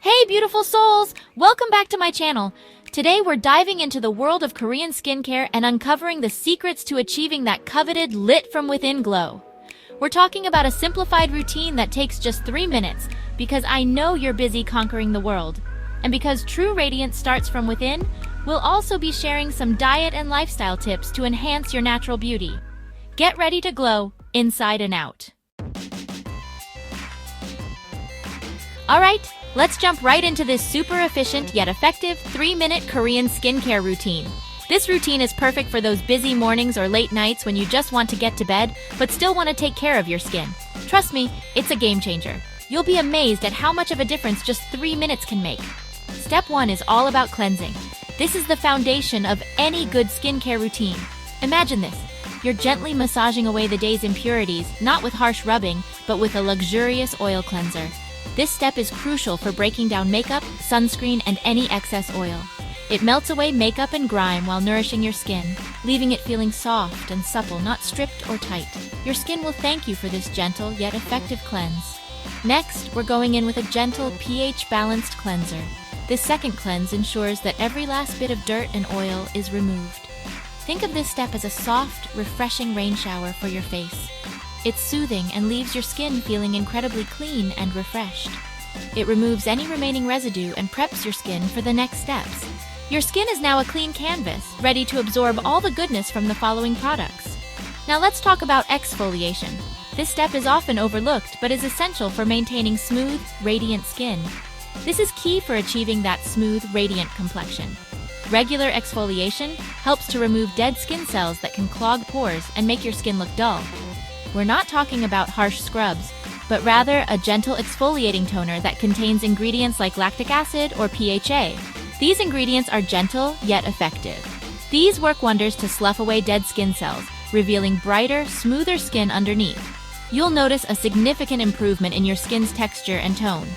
Hey beautiful souls! Welcome back to my channel. Today we're diving into the world of Korean skincare and uncovering the secrets to achieving that coveted lit from within glow. We're talking about a simplified routine that takes just 3 minutes because I know you're busy conquering the world. And because true radiance starts from within, we'll also be sharing some diet and lifestyle tips to enhance your natural beauty. Get ready to glow inside and out. Alright, let's jump right into this super efficient yet effective 3-minute Korean skincare routine. This routine is perfect for those busy mornings or late nights when you just want to get to bed but still want to take care of your skin. Trust me, it's a game changer. You'll be amazed at how much of a difference just 3 minutes can make. Step 1 is all about cleansing. This is the foundation of any good skincare routine. Imagine this. You're gently massaging away the day's impurities, not with harsh rubbing, but with a luxurious oil cleanser. This step is crucial for breaking down makeup, sunscreen, and any excess oil. It melts away makeup and grime while nourishing your skin, leaving it feeling soft and supple, not stripped or tight. Your skin will thank you for this gentle yet effective cleanse. Next, we're going in with a gentle pH-balanced cleanser. This second cleanse ensures that every last bit of dirt and oil is removed. Think of this step as a soft, refreshing rain shower for your face. It's soothing and leaves your skin feeling incredibly clean and refreshed. It removes any remaining residue and preps your skin for the next steps. Your skin is now a clean canvas, ready to absorb all the goodness from the following products. Now let's talk about exfoliation. This step is often overlooked but is essential for maintaining smooth, radiant skin. This is key for achieving that smooth, radiant complexion. Regular exfoliation helps to remove dead skin cells that can clog pores and make your skin look dull. We're not talking about harsh scrubs, but rather a gentle exfoliating toner that contains ingredients like lactic acid or PHA. These ingredients are gentle yet effective. These work wonders to slough away dead skin cells, revealing brighter, smoother skin underneath. You'll notice a significant improvement in your skin's texture and tone.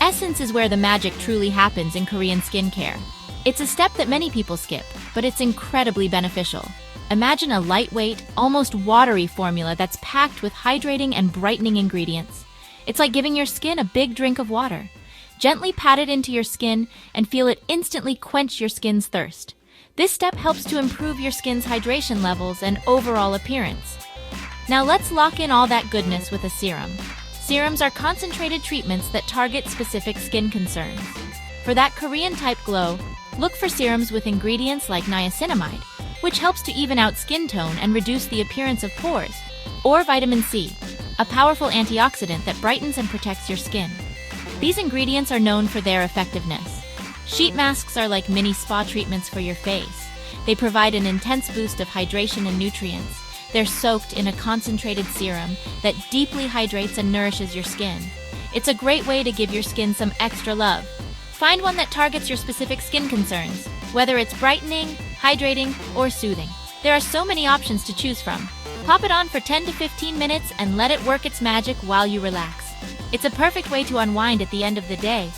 Essence is where the magic truly happens in Korean skincare. It's a step that many people skip, but it's incredibly beneficial. Imagine a lightweight, almost watery formula that's packed with hydrating and brightening ingredients. It's like giving your skin a big drink of water. Gently pat it into your skin and feel it instantly quench your skin's thirst. This step helps to improve your skin's hydration levels and overall appearance. Now let's lock in all that goodness with a serum. Serums are concentrated treatments that target specific skin concerns. For that Korean-type glow, look for serums with ingredients like niacinamide, which helps to even out skin tone and reduce the appearance of pores, or vitamin C, a powerful antioxidant that brightens and protects your skin. These ingredients are known for their effectiveness. Sheet masks are like mini spa treatments for your face. They provide an intense boost of hydration and nutrients. They're soaked in a concentrated serum that deeply hydrates and nourishes your skin. It's a great way to give your skin some extra love. Find one that targets your specific skin concerns, whether it's brightening, hydrating, or soothing. There are so many options to choose from. Pop it on for 10 to 15 minutes and let it work its magic while you relax. It's a perfect way to unwind at the end of the day.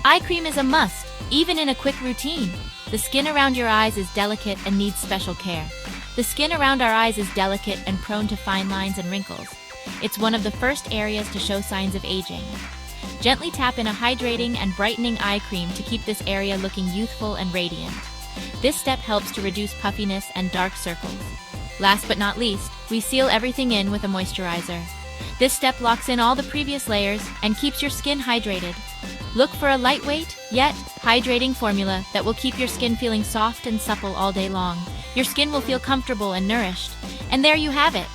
Eye cream is a must, even in a quick routine. The skin around your eyes is delicate and needs special care. The skin around our eyes is delicate and prone to fine lines and wrinkles. It's one of the first areas to show signs of aging. Gently tap in a hydrating and brightening eye cream to keep this area looking youthful and radiant. This step helps to reduce puffiness and dark circles. Last but not least, we seal everything in with a moisturizer. This step locks in all the previous layers and keeps your skin hydrated. Look for a lightweight, yet hydrating formula that will keep your skin feeling soft and supple all day long. Your skin will feel comfortable and nourished. And there you have it.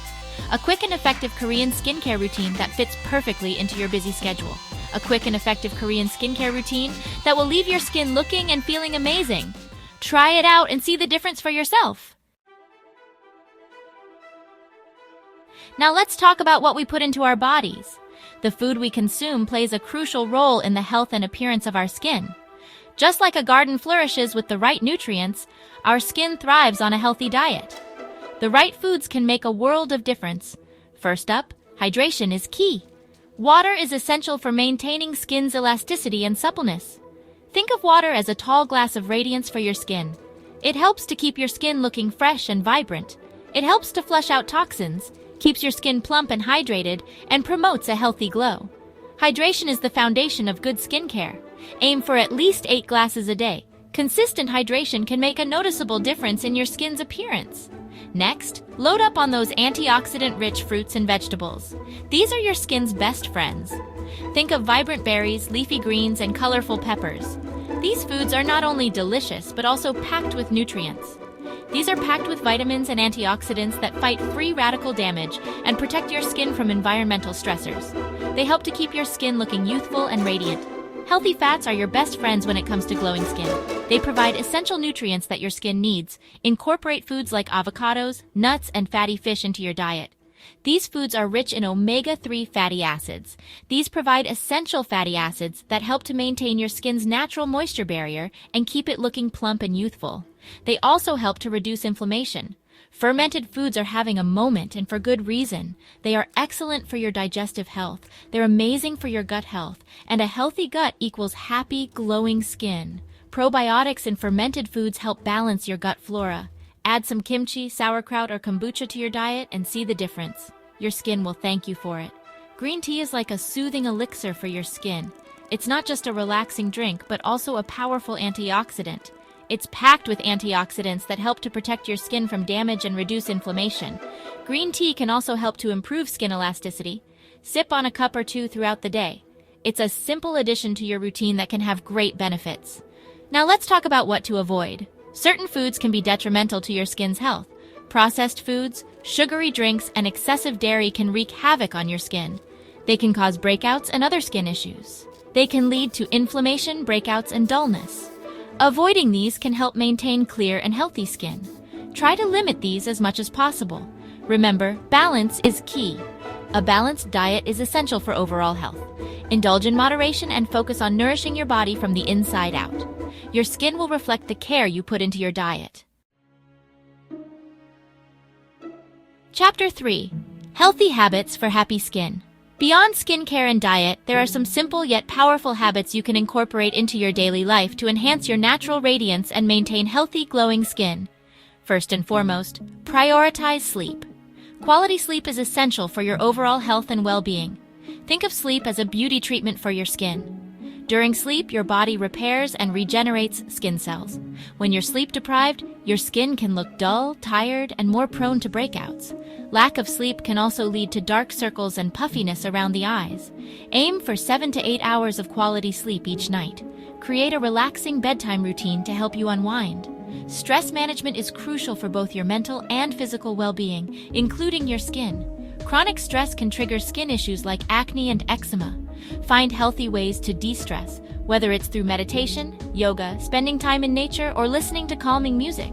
A quick and effective Korean skincare routine that fits perfectly into your busy schedule. A quick and effective Korean skincare routine that will leave your skin looking and feeling amazing. Try it out and see the difference for yourself. Now let's talk about what we put into our bodies. The food we consume plays a crucial role in the health and appearance of our skin. Just like a garden flourishes with the right nutrients, our skin thrives on a healthy diet. The right foods can make a world of difference. First up, hydration is key. Water is essential for maintaining skin's elasticity and suppleness. Think of water as a tall glass of radiance for your skin. It helps to keep your skin looking fresh and vibrant. It helps to flush out toxins, keeps your skin plump and hydrated, and promotes a healthy glow. Hydration is the foundation of good skincare. Aim for at least 8 glasses a day. Consistent hydration can make a noticeable difference in your skin's appearance. Next, load up on those antioxidant-rich fruits and vegetables. These are your skin's best friends. Think of vibrant berries, leafy greens, and colorful peppers. These foods are not only delicious, but also packed with nutrients. These are packed with vitamins and antioxidants that fight free radical damage and protect your skin from environmental stressors. They help to keep your skin looking youthful and radiant. Healthy fats are your best friends when it comes to glowing skin. They provide essential nutrients that your skin needs. Incorporate foods like avocados, nuts, and fatty fish into your diet. These foods are rich in omega-3 fatty acids. These provide essential fatty acids that help to maintain your skin's natural moisture barrier and keep it looking plump and youthful. They also help to reduce inflammation. Fermented foods are having a moment, and for good reason. They are excellent for your digestive health. They're amazing for your gut health. And a healthy gut equals happy, glowing skin. Probiotics in fermented foods help balance your gut flora. Add some kimchi, sauerkraut, or kombucha to your diet and see the difference. Your skin will thank you for it. Green tea is like a soothing elixir for your skin. It's not just a relaxing drink, but also a powerful antioxidant. It's packed with antioxidants that help to protect your skin from damage and reduce inflammation. Green tea can also help to improve skin elasticity. Sip on a cup or two throughout the day. It's a simple addition to your routine that can have great benefits. Now let's talk about what to avoid. Certain foods can be detrimental to your skin's health. Processed foods, sugary drinks, and excessive dairy can wreak havoc on your skin. They can cause breakouts and other skin issues. They can lead to inflammation, breakouts, and dullness. Avoiding these can help maintain clear and healthy skin. Try to limit these as much as possible. Remember, balance is key. A balanced diet is essential for overall health. Indulge in moderation and focus on nourishing your body from the inside out. Your skin will reflect the care you put into your diet. Chapter 3. Healthy Habits for Happy Skin. Beyond skincare and diet, there are some simple yet powerful habits you can incorporate into your daily life to enhance your natural radiance and maintain healthy, glowing skin. First and foremost, prioritize sleep. Quality sleep is essential for your overall health and well-being. Think of sleep as a beauty treatment for your skin. During sleep, your body repairs and regenerates skin cells. When you're sleep-deprived, your skin can look dull, tired, and more prone to breakouts. Lack of sleep can also lead to dark circles and puffiness around the eyes. Aim for 7 to 8 hours of quality sleep each night. Create a relaxing bedtime routine to help you unwind. Stress management is crucial for both your mental and physical well-being, including your skin. Chronic stress can trigger skin issues like acne and eczema. Find healthy ways to de-stress, whether it's through meditation, yoga, spending time in nature, or listening to calming music.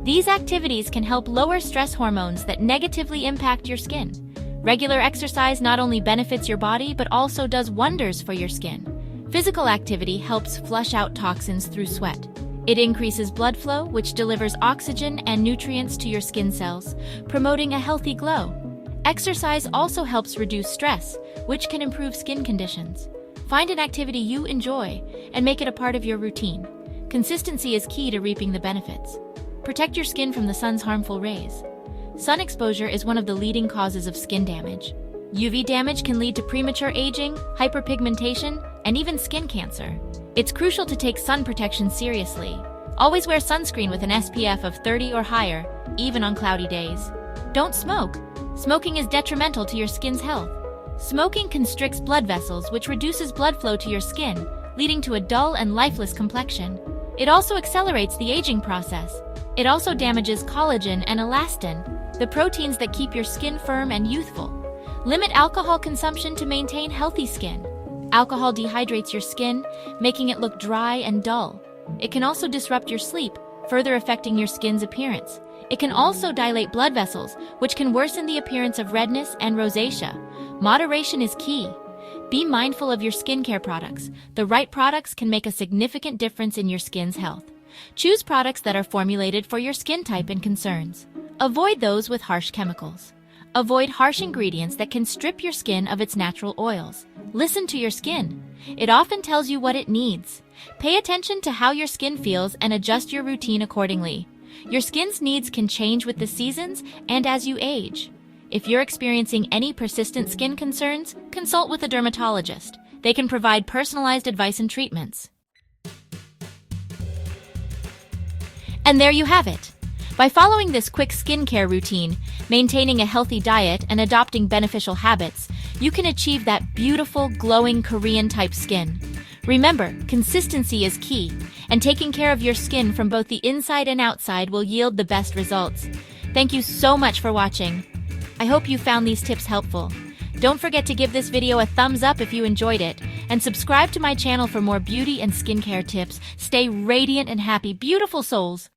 These activities can help lower stress hormones that negatively impact your skin. Regular exercise not only benefits your body, but also does wonders for your skin. Physical activity helps flush out toxins through sweat. It increases blood flow, which delivers oxygen and nutrients to your skin cells, promoting a healthy glow. Exercise also helps reduce stress, which can improve skin conditions. Find an activity you enjoy and make it a part of your routine. Consistency is key to reaping the benefits. Protect your skin from the sun's harmful rays. Sun exposure is one of the leading causes of skin damage. UV damage can lead to premature aging, hyperpigmentation, and even skin cancer. It's crucial to take sun protection seriously. Always wear sunscreen with an SPF of 30 or higher, even on cloudy days. Don't smoke. Smoking is detrimental to your skin's health. Smoking constricts blood vessels, which reduces blood flow to your skin, leading to a dull and lifeless complexion. It also accelerates the aging process. It also damages collagen and elastin, the proteins that keep your skin firm and youthful. Limit alcohol consumption to maintain healthy skin. Alcohol dehydrates your skin, making it look dry and dull. It can also disrupt your sleep, further affecting your skin's appearance. It can also dilate blood vessels, which can worsen the appearance of redness and rosacea. Moderation is key. Be mindful of your skincare products. The right products can make a significant difference in your skin's health. Choose products that are formulated for your skin type and concerns. Avoid those with harsh chemicals. Avoid harsh ingredients that can strip your skin of its natural oils. Listen to your skin. It often tells you what it needs. Pay attention to how your skin feels and adjust your routine accordingly. Your skin's needs can change with the seasons and as you age. If you're experiencing any persistent skin concerns, consult with a dermatologist. They can provide personalized advice and treatments. And there you have it. By following this quick skincare routine, maintaining a healthy diet, and adopting beneficial habits, you can achieve that beautiful, glowing Korean-type skin. Remember, consistency is key, and taking care of your skin from both the inside and outside will yield the best results. Thank you so much for watching. I hope you found these tips helpful. Don't forget to give this video a thumbs up if you enjoyed it, and subscribe to my channel for more beauty and skincare tips. Stay radiant and happy, beautiful souls!